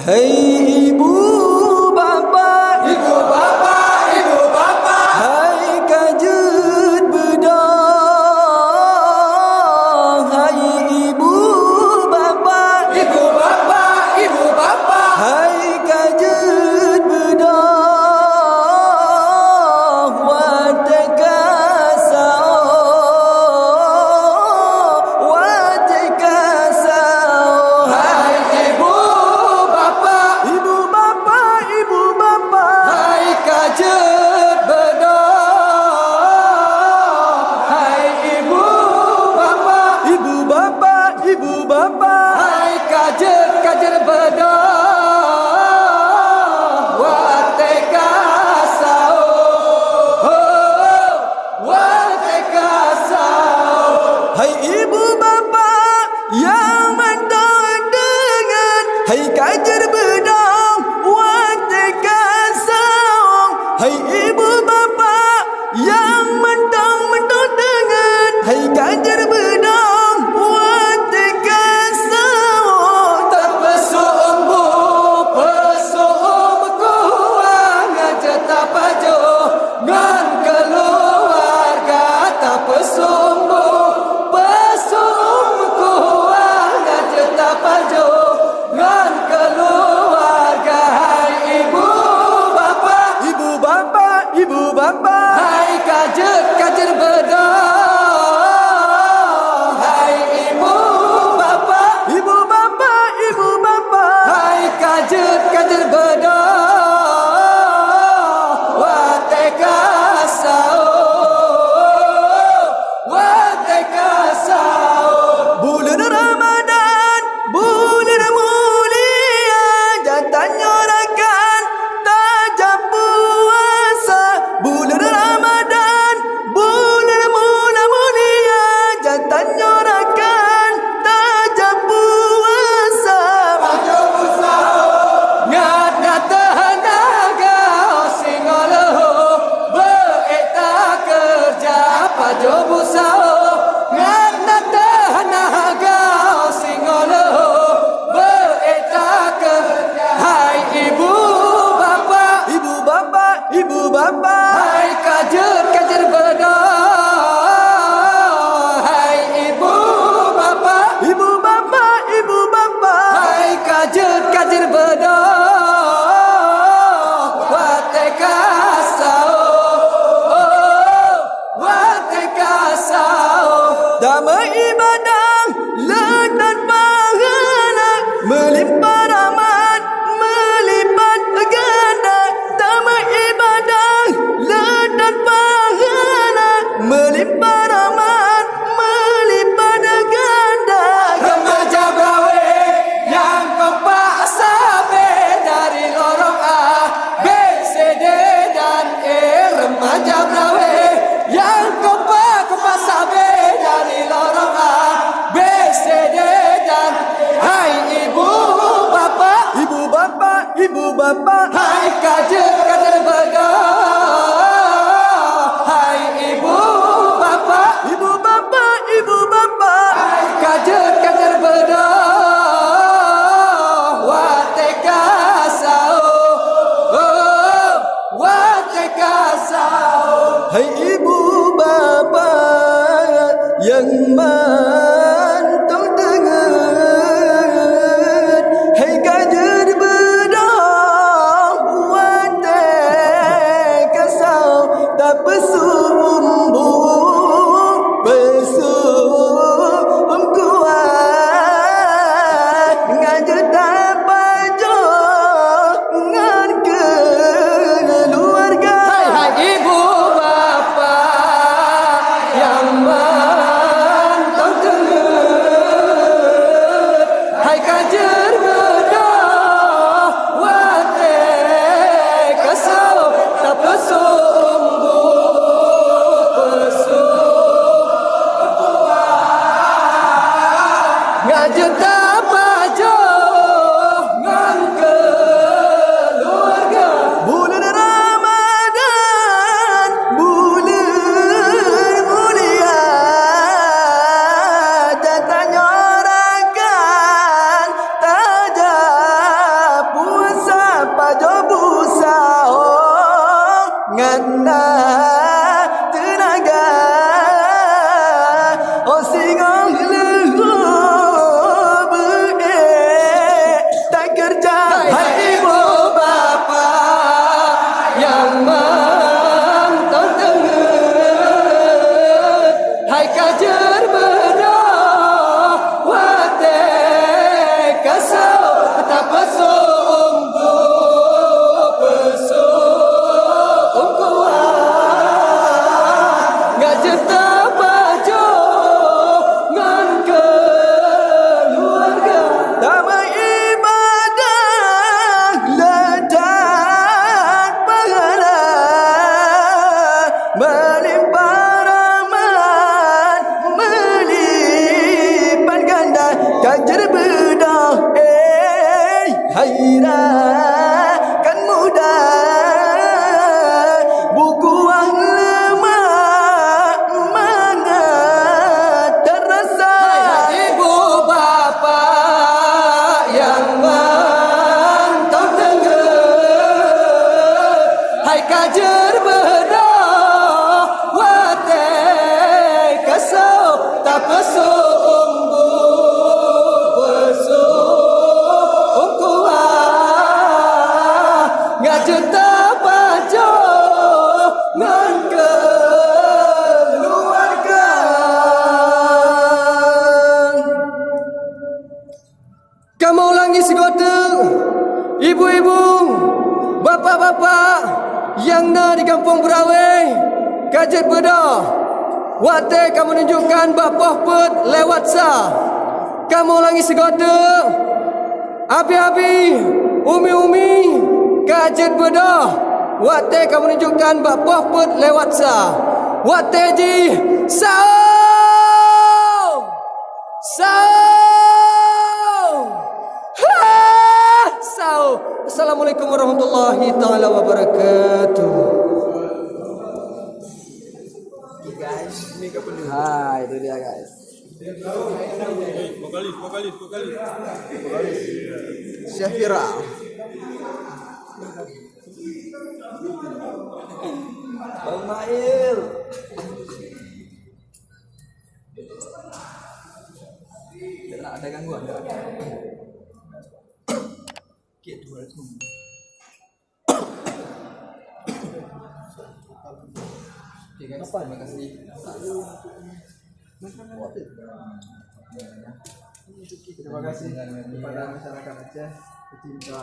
Hei ibu bapa, ibu bapa, ibu bapa. hai kajut bedong. Hai ibu bapa, Ibu bapa, ibu bapa. hai kajut bedong. Watekasao. Hai ibu bapa, Ibu bapa, ibu bapa, hai kajut bedong. Hai ibu bapa, ibu bapa, ibu bapa, hai kajut bedong. Watekasao, watekasao. hai ibu bapa yang mendong dengan hai kajar bedong watekasong. Hai ibu bapa yang mendong dengan hai kajar bedong watekasong. Terpesumbu, pesum kuang aja tak pajo ngan keluarga. Terpesumbu, pesum kuang aja tak pajo ngan keluarga. Hai ibu bapa, Ibu bapa, ibu bapa, hai kajer bedong. Hai ibu bapa, ibu bapa, ibu bapa, hai kajer bedong. Watekasao, watekasao. bulan Ramadan, bulan mulia, jantannya rakan tajam puasa. Bulan Ramadan, bulan mulia, jantannya rakan tajam puasa. Pajo busao, ngat tenaga singoloh beeta kerja. Pajo busao, ngat tenaga singoloh beeta kerja. Hai ibu bapa, Ibu bapa, ibu bapa, hai kajer bedong. Hai ibu bapa, ibu bapa, ibu bapa, hai kajer bedong. Watekasao, watekasao. damai ibadah, ledan pahala, melimpah rahmat, melipat ganda. Damai ibadah, ledan pahala, melimpah rahmat, melipat ganda. Remaja brawe yang kompak sabe dari lorong A, B, C, D dan E. Remaja brawe yang kompak sabe dari lorong A, B, C, D dan E. Hai ibu bapa, Ibu bapa, ibu bapa, hai kajer bedong. Hai ibu bapa, ibu bapa, ibu bapa, hai kajer bedong. Watekasao, watekasao. hai ibu bapa yang mantau dengan hai kajar bedong ngana tenaga oh singong lu be tak kerja Hai ibu bapa yang mantau tengah, hai kajar bedah wate kasau tak pasung pesung kuat ngak cerita baju ngan keluarga. damai ibadah letak pahala melimpah rahmat melipat ganda ganjar bedah hairan kan mudah buku ang lemak mana terasa Ibu bapa yang mantau tengah, hai kajar bedah wate kasau tak pesung pesung kuat ngak cerita baju ngan keluarga. Kamu ulangi segota ibu-ibu, bapa-bapa yang na di kampung Berawai, Kajet Bedah. Wate kamu tunjukkan bapoh put lewat sah. Kamu ulangi segota abi-abi, umi-umi, Kajet Bedah. Wate kamu tunjukkan bapoh put lewat sah. Wate ji sao sao sao. Assalamualaikum warahmatullahi taala wabarakatuh. guys ini kepenuh Hai, itu dia guys. Vokalis. Syafira Bang Mail Tidak ada gangguan. Kit 200 Oke guys, terima kasih. Terima kasih kepada masyarakat Aceh pecinta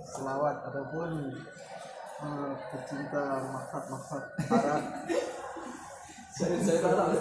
selawat ataupun pecinta maksud Arab. Saya tak tahu.